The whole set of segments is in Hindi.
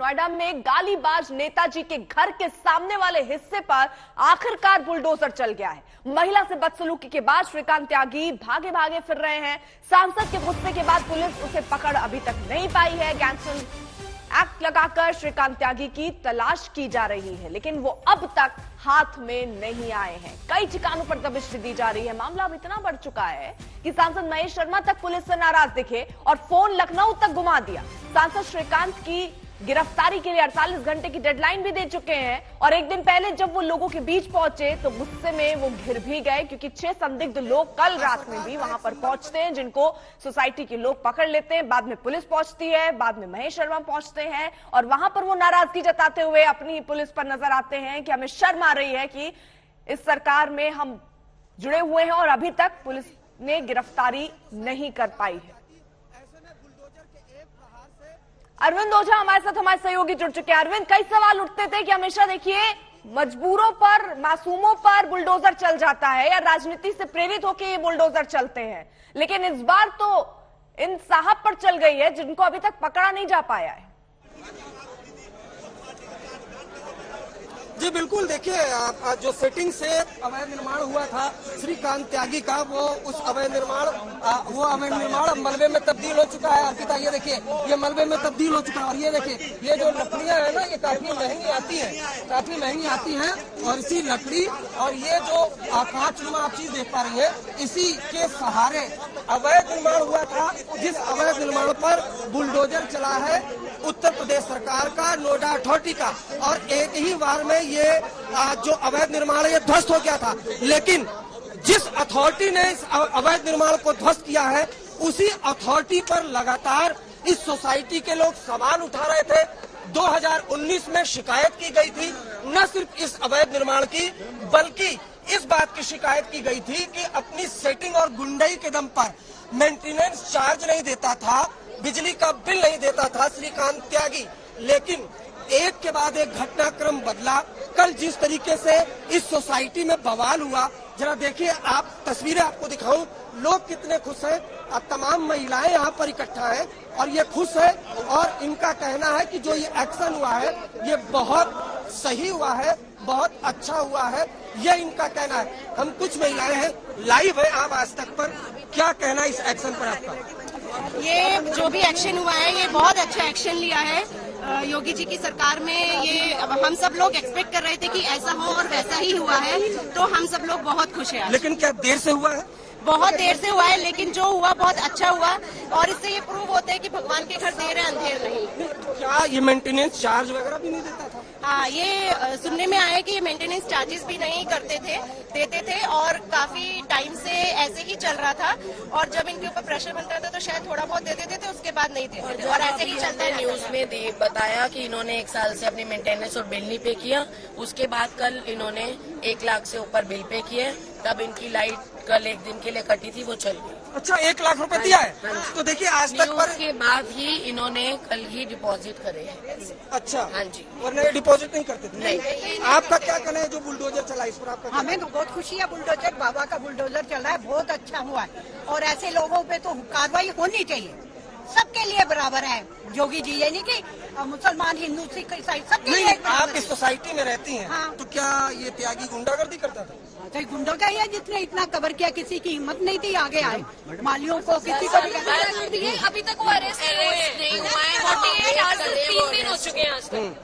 नोएडा में गालीबाज नेताजी के घर के सामने वाले हिस्से पर आखिरकार बुलडोजर चल गया है। महिला से बदसलूकी के बाद श्रीकांत त्यागी भागे भागे फिर रहे हैं। सांसद के गुस्से के बाद पुलिस उसे पकड़ अभी तक नहीं पाई है। गैंगस्टर एक्ट लगाकर श्रीकांत त्यागी की तलाश की जा रही है, लेकिन वो अब तक हाथ में नहीं आए हैं। कई ठिकानों पर दबिश दी जा रही है। मामला अब इतना बढ़ चुका है कि सांसद महेश शर्मा तक पुलिस से नाराज दिखे और फोन लखनऊ तक घुमा दिया। सांसद श्रीकांत की गिरफ्तारी के लिए 48 घंटे की डेडलाइन भी दे चुके हैं और एक दिन पहले जब वो लोगों के बीच पहुंचे तो गुस्से में वो घिर भी गए, क्योंकि 6 संदिग्ध लोग कल रात में भी वहां पर पहुंचते हैं, जिनको सोसाइटी के लोग पकड़ लेते हैं। बाद में पुलिस पहुंचती है, बाद में महेश शर्मा पहुंचते हैं और वहां पर वो नाराजगी जताते हुए अपनी पुलिस पर नजर आते हैं कि हमें शर्म आ रही है कि इस सरकार में हम जुड़े हुए हैं और अभी तक पुलिस ने गिरफ्तारी नहीं कर पाई है। अरविंद ओझा हमारे साथ हमारे सहयोगी जुड़ चुके हैं। अरविंद, कई सवाल उठते थे कि हमेशा देखिए मजबूरों पर, मासूमों पर बुलडोजर चल जाता है या राजनीति से प्रेरित होकर ये बुलडोजर चलते हैं, लेकिन इस बार तो इन साहब पर चल गई है जिनको अभी तक पकड़ा नहीं जा पाया है। जी बिल्कुल, देखिए जो सेटिंग से अवैध निर्माण हुआ था श्रीकांत त्यागी का, वो उस अवैध निर्माण मलबे में तब्दील हो चुका है। अर्पिता, ये देखिए, ये मलबे में तब्दील हो चुका है और ये देखिए, ये जो लकड़ियां है ना, ये काफी महंगी आती हैं और इसी लकड़ी और ये जो कांच आप चीज देख पा रही है, इसी के सहारे अवैध निर्माण हुआ था, जिस अवैध निर्माण पर बुलडोजर चला है उत्तर प्रदेश सरकार का, नोएडा अथॉरिटी का, और एक ही बार में ये जो अवैध निर्माण है ये ध्वस्त हो गया था। लेकिन जिस अथॉरिटी ने इस अवैध निर्माण को ध्वस्त किया है, उसी अथॉरिटी पर लगातार इस सोसाइटी के लोग सवाल उठा रहे थे। 2019 में शिकायत की गई थी, न सिर्फ इस अवैध निर्माण की बल्कि इस बात की शिकायत की गई थी कि अपनी सेटिंग और गुंडाई के दम पर मेंटेनेंस चार्ज नहीं देता था, बिजली का बिल नहीं देता था श्रीकांत त्यागी। लेकिन एक के बाद एक घटनाक्रम बदला। कल जिस तरीके से इस सोसाइटी में बवाल हुआ, जरा देखिए, आप तस्वीरें आपको दिखाऊं, लोग कितने खुश हैं। तमाम महिलाएं यहाँ पर इकट्ठा है और ये खुश है और इनका कहना है कि जो ये एक्शन हुआ है ये बहुत सही हुआ है, बहुत अच्छा हुआ है, ये इनका कहना है। हम कुछ महिलाएं हैं, लाइव है आप आज तक पर, क्या कहना है इस एक्शन पर आपका? ये जो भी एक्शन हुआ है ये बहुत अच्छा एक्शन लिया है योगी जी की सरकार में। ये हम सब लोग एक्सपेक्ट कर रहे थे कि ऐसा हो और वैसा ही हुआ है, तो हम सब लोग बहुत खुश हैं। लेकिन क्या देर से हुआ है? बहुत देर से हुआ है, लेकिन जो हुआ बहुत अच्छा हुआ और इससे ये प्रूव होता है कि भगवान के घर देर है अंधेर नहीं। क्या ये मेंटेनेंस चार्ज वगैरह भी नहीं देता था? हाँ, ये सुनने में आया कि ये मेंटेनेंस चार्जेस भी नहीं देते थे और काफी टाइम से ऐसे ही चल रहा था और जब इनके ऊपर प्रेशर बनता था तो शायद थोड़ा बहुत देते थे, उसके बाद नहीं देते थे और ऐसे ही चलता है। न्यूज में बताया कि इन्होंने 1 साल से अपनी मेंटेनेंस और बिल नहीं पे किया, उसके बाद कल इन्होंने 1 लाख से ऊपर बिल पे किए, तब इनकी लाइट कल एक दिन के लिए कटी थी, वो चल गई। अच्छा, 1 लाख रुपए दिया है? तो देखिए, आज तक पर के बाद ही इन्होंने कल ही डिपॉजिट करे हैं। अच्छा, हाँ जी, वरना डिपॉजिट नहीं करते थे? नहीं। आपका क्या कहना है जो बुलडोजर चला इस पर आपका? हमें तो बहुत खुशी है, बुलडोजर बाबा का बुलडोजर चला है, बहुत अच्छा हुआ है और ऐसे लोगों पे तो कार्रवाई होनी चाहिए, सबके लिए बराबर है। योगी जी, ये नहीं कि मुसलमान, हिंदू, सिख, ईसाई सबके लिए। आप इस सोसाइटी में रहती हैं, हाँ। तो क्या ये त्यागी गुंडागर्दी करता था? तो गुंडों का ही है, जिसने इतना कवर किया, किसी की हिम्मत नहीं थी आगे आए, मालियों को किसी को भी। अभी तक वो अरेस्ट नहीं हुआ है। 48 आज 3 दिन हो चुके हैं,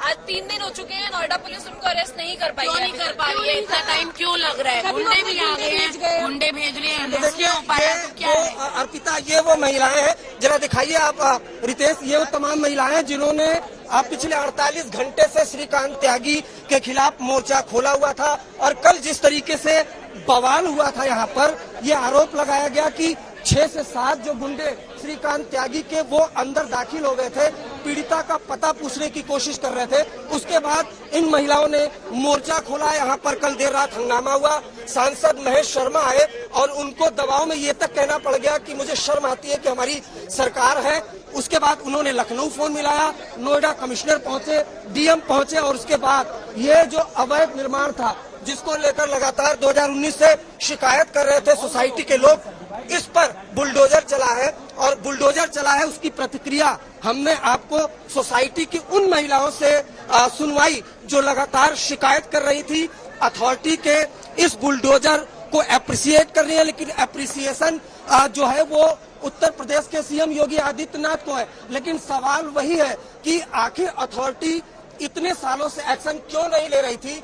आज 3 दिन हो चुके हैं, नोएडा पुलिस उनको अरेस्ट नहीं कर पाई। नहीं कर पा रही है, इतना टाइम क्यों लग रहा है? गुंडे भी आ गए हैं, गुंडे भेज रहे हैं, देखिए, क्या है? अर्पिता, ये वो महिलाएं हैं, जरा दिखाइए आप रितेश, ये वो तमाम महिलाएं हैं जिन्होंने पिछले 48 घंटे से श्रीकांत त्यागी के खिलाफ मोर्चा खोला हुआ था और कल जिस तरीके से बवाल हुआ था यहाँ पर, ये आरोप लगाया गया कि 6 से 7 जो गुंडे श्रीकांत त्यागी के वो अंदर दाखिल हो गए थे, पीड़िता का पता पूछने की कोशिश कर रहे थे। उसके बाद इन महिलाओं ने मोर्चा खोला, यहाँ पर कल देर रात हंगामा हुआ। सांसद महेश शर्मा आए और उनको दबाव में ये तक कहना पड़ गया कि मुझे शर्म आती है कि हमारी सरकार है। उसके बाद उन्होंने लखनऊ फोन मिलाया, नोएडा कमिश्नर पहुंचे, डीएम पहुंचे और उसके बाद ये जो अवैध निर्माण था जिसको लेकर लगातार 2019 से शिकायत कर रहे थे सोसाइटी के लोग, इस पर बुलडोजर चला है। और बुलडोजर चला है उसकी प्रतिक्रिया हमने आपको सोसाइटी की उन महिलाओं से सुनवाई जो लगातार शिकायत कर रही थी अथॉरिटी के इस बुलडोजर को एप्रिसिएट कर रही है, लेकिन एप्रिसिएशन जो है वो उत्तर प्रदेश के सीएम योगी आदित्यनाथ को है। लेकिन सवाल वही है कि आखिर अथॉरिटी इतने सालों से एक्शन क्यों नहीं ले रही थी?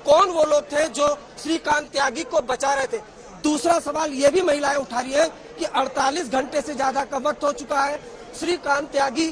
कौन वो लोग थे जो श्रीकांत त्यागी को बचा रहे थे? दूसरा सवाल ये भी महिलाएं उठा रही है कि 48 घंटे से ज्यादा का वक्त हो चुका है, श्रीकांत त्यागी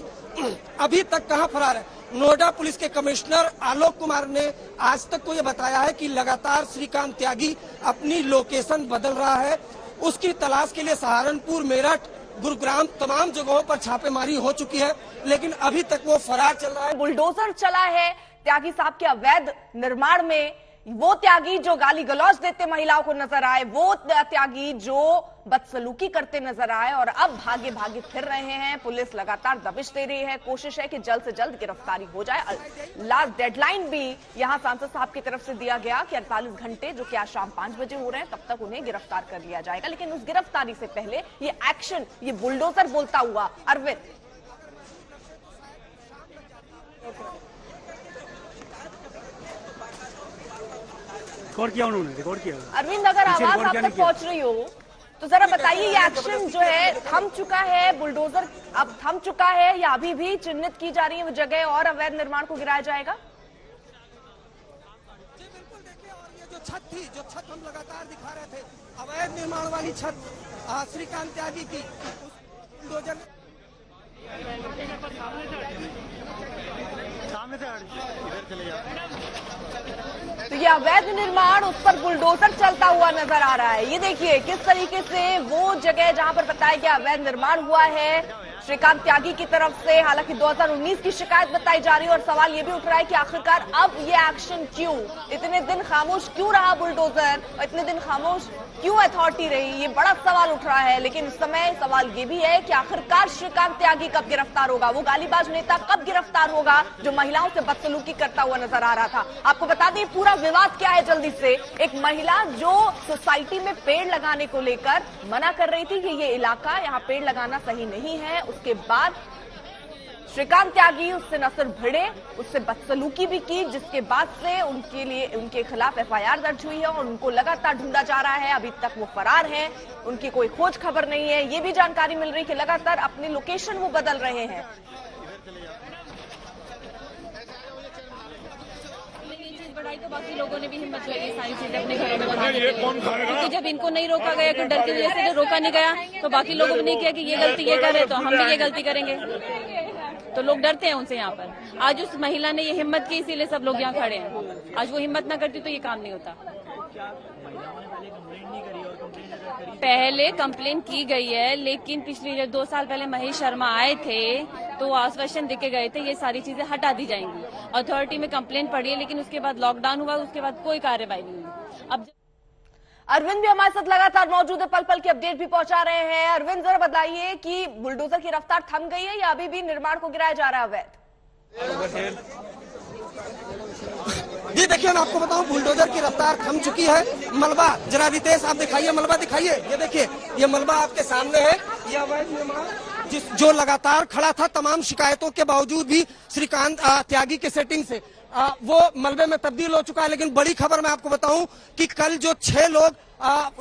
अभी तक कहां फरार है? नोएडा पुलिस के कमिश्नर आलोक कुमार ने आज तक को ये बताया है कि लगातार श्रीकांत त्यागी अपनी लोकेशन बदल रहा है। उसकी तलाश के लिए सहारनपुर, मेरठ, गुरुग्राम तमाम जगहों पर छापेमारी हो चुकी है, लेकिन अभी तक वो फरार चल रहा है। बुलडोजर चला है त्यागी साहब के अवैध निर्माण में। वो त्यागी जो गाली गलौज देते महिलाओं को नजर आए, वो त्यागी जो बदसलूकी करते नजर आए और अब भागे भागे फिर रहे हैं। पुलिस लगातार दबिश दे रही है, कोशिश है कि जल्द से जल्द गिरफ्तारी हो जाए। लास्ट डेडलाइन भी यहां सांसद साहब की तरफ से दिया गया कि 48 घंटे जो कि आज शाम 5 बजे हो रहे हैं तब तक उन्हें गिरफ्तार कर लिया जाएगा। लेकिन उस गिरफ्तारी से पहले ये एक्शन, ये बुलडोजर बोलता हुआ अरविंद। रिकॉर्ड किया उन्होंने, रिकॉर्ड किया। अरविंद, अगर आवाज आप तक पहुंच रही हो तो जरा बताइए, ये एक्शन जो है थम चुका है, बुलडोजर अब थम चुका है या अभी भी चिन्हित की जा रही है वो जगह और अवैध निर्माण को गिराया जाएगा? जी बिल्कुल, देखिए, और ये जो छत थी, जो छत हम लगातार दिखा रहे थे, अवैध निर्माण वाली छत श्रीकांत त्यागी की, उस बुलडोजर सामने से इधर चले जाओ। तो ये अवैध निर्माण, उस पर बुलडोजर चलता हुआ नजर आ रहा है। ये देखिए किस तरीके से वो जगह जहां पर बताया गया अवैध निर्माण हुआ है श्रीकांत त्यागी की तरफ से, हालांकि 2019 की शिकायत बताई जा रही है और सवाल ये भी उठ रहा है कि आखिरकार अब ये एक्शन क्यों? इतने दिन खामोश क्यों रहा बुलडोजर और इतने दिन खामोश क्यों अथॉरिटी रही? ये बड़ा सवाल उठ रहा है। लेकिन इस समय सवाल ये भी है कि आखिरकार श्रीकांत त्यागी कब गिरफ्तार होगा? वो गालीबाज नेता कब गिरफ्तार होगा जो महिलाओं से बदसलूकी करता हुआ नजर आ रहा था? आपको बता दें पूरा विवाद क्या है जल्दी से। एक महिला जो सोसाइटी में पेड़ लगाने को लेकर मना कर रही थी कि ये इलाका, यहाँ पेड़ लगाना सही नहीं है, उसके बाद श्रीकांत त्यागी उससे न सिर्फ भिड़े, उससे बदसलूकी भी की, जिसके बाद से उनके खिलाफ एफआईआर दर्ज हुई है और उनको लगातार ढूंढा जा रहा है। अभी तक वो फरार हैं, उनकी कोई खोज खबर नहीं है। ये भी जानकारी मिल रही है कि लगातार अपनी लोकेशन वो बदल रहे हैं। तो बाकी लोगों ने भी हिम्मत लगी सारी चीजें अपने घरों में बनाने के लिए, क्योंकि जब इनको नहीं रोका गया, कोई डर की वजह से रोका नहीं गया, तो बाकी लोगों ने नहीं किया कि ये गलती ये करे तो हम भी ये गलती करेंगे। तो लोग डरते हैं उनसे। यहाँ पर आज उस महिला ने ये हिम्मत की, इसीलिए सब लोग यहाँ खड़े हैं। आज वो हिम्मत ना करती तो ये काम नहीं होता। पहले कंप्लेन की गई है, लेकिन पिछले 2 साल पहले महेश शर्मा आए थे तो आश्वासन देके गए थे ये सारी चीजें हटा दी जाएंगी। अथॉरिटी में कंप्लेन पड़ी है, लेकिन उसके बाद लॉकडाउन हुआ, उसके बाद कोई कार्रवाई नहीं हुई। अब अरविंद भी हमारे साथ लगातार मौजूद है, पल पल की अपडेट भी पहुंचा रहे हैं। अरविंद, जरा बताइए कि बुलडोजर की रफ्तार थम गई है या अभी भी निर्माण को गिराया जा रहा है अवैध? जी देखिए, मैं आपको बताऊं, बुलडोजर की रफ्तार थम चुकी है। मलबा जरा रितेश आप दिखाइए, मलबा दिखाइए। ये देखिए, ये मलबा आपके सामने है। यह अवैध निर्माण जो लगातार खड़ा था तमाम शिकायतों के बावजूद भी श्रीकांत त्यागी के सेटिंग से वो मलबे में तब्दील हो चुका है। लेकिन बड़ी खबर मैं आपको बताऊं कि कल जो 6 लोग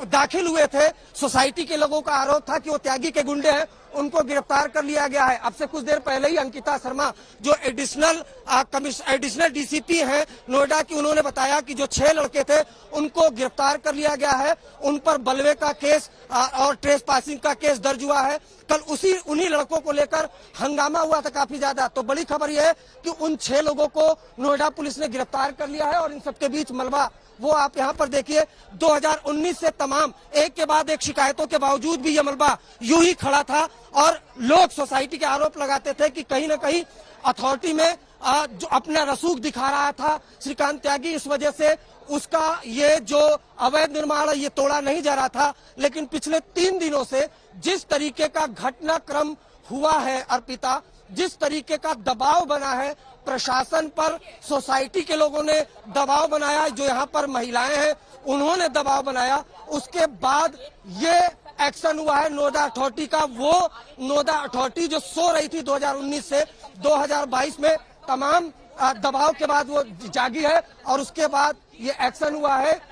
दाखिल हुए थे, सोसाइटी के लोगों का आरोप था कि वो त्यागी के गुंडे हैं, उनको गिरफ्तार कर लिया गया है। अब से कुछ देर पहले ही अंकिता शर्मा जो एडिशनल डीसीपी हैं नोएडा की, उन्होंने बताया कि जो 6 लड़के थे उनको गिरफ्तार कर लिया गया है। उन पर बलवे का केस और ट्रेस पासिंग का केस दर्ज हुआ है। कल उन्हीं लड़कों को लेकर हंगामा हुआ था काफी ज्यादा। तो बड़ी खबर यह है कि उन 6 लोगों को नोएडा पुलिस ने गिरफ्तार कर लिया है और इन सबके बीच मलबा वो आप यहाँ पर देखिए 2019 से तमाम एक के बाद एक शिकायतों के बावजूद भी ये मलबा यूं ही खड़ा था और लोग सोसाइटी के आरोप लगाते थे कि कहीं ना कहीं अथॉरिटी में जो अपना रसूख दिखा रहा था श्रीकांत त्यागी, इस वजह से उसका ये जो अवैध निर्माण है ये तोड़ा नहीं जा रहा था। लेकिन पिछले 3 दिनों से जिस तरीके का घटनाक्रम हुआ है अर्पिता, जिस तरीके का दबाव बना है प्रशासन पर, सोसाइटी के लोगों ने दबाव बनाया, जो यहाँ पर महिलाएं हैं उन्होंने दबाव बनाया, उसके बाद ये एक्शन हुआ है नोएडा अथॉरिटी का। वो नोएडा अथॉरिटी जो सो रही थी 2019 से 2022 में, तमाम दबाव के बाद वो जागी है और उसके बाद ये एक्शन हुआ है।